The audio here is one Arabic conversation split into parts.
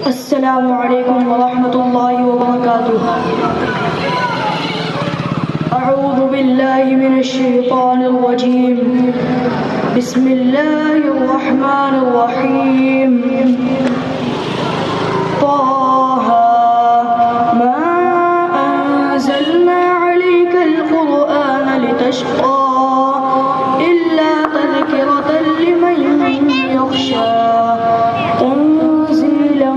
السلام عليكم ورحمة الله وبركاته. أعوذ بالله من الشيطان الرجيم. بسم الله الرحمن الرحيم. طه ما أنزلنا عليك القرآن لتشقى إلا تذكرة لمن يخشى تنزيلا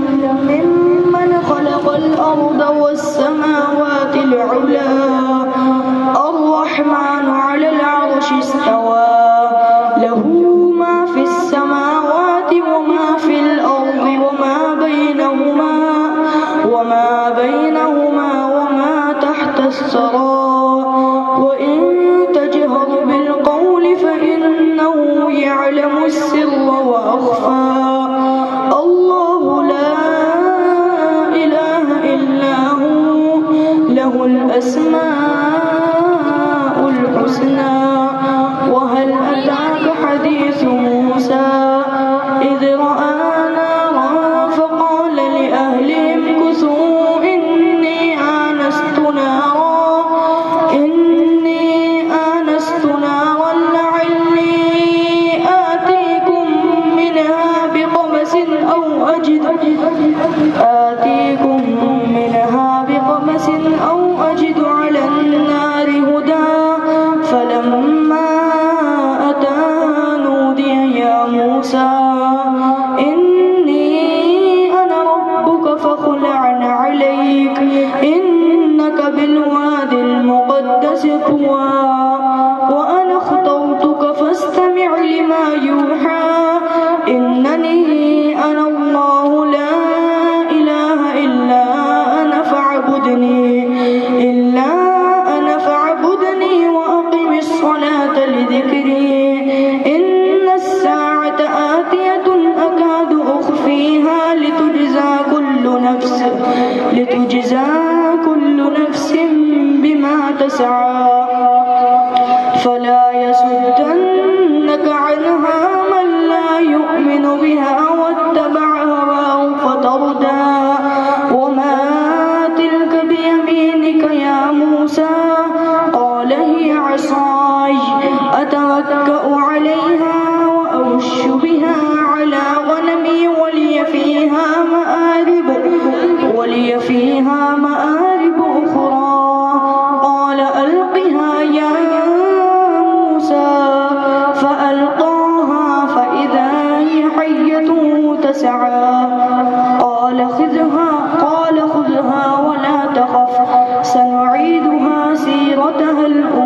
ممن خلق الأرض والسماوات العلى الرحمن على العرش استوى له ما في السماوات وما في الأرض وما بينهما وما تحت الثرى وإن تجهر بالقول فإنه يعلم السر وأخفى الله لا إله إلا هو له الأسماء الحسنى. وهل أتاك حديث موسى إذ رأى نارا فقال لأهلهم كثوا إني آنست نارا لعلي آتيكم منها بقبس أو أجد على النار هدى فلما أتاها نودي يا موسى إني أنا ربك فاخلع عليك إنك بالواد المقدس طوى وأنا اخترتك فاستمع لما يوحى إنني أنا الله لا إله إلا أنا فاعبدني وأقم الصلاة لذكري إن الساعة آتية أكاد أخفيها لتجزى كل نفس بما تسعى فلا يصدنك عنها من لا يؤمن بها واتبع هواه فتردى وما تلك بيمينك يا موسى قال هي عصاي أتوكأ عليها وأهش بها على غنمي ولي فيها مآرب أخرى قال ألقها يا موسى فألقاها فإذا هي حية تسعى قال خذها ولا تخف سنعيدها سيرتها الأولى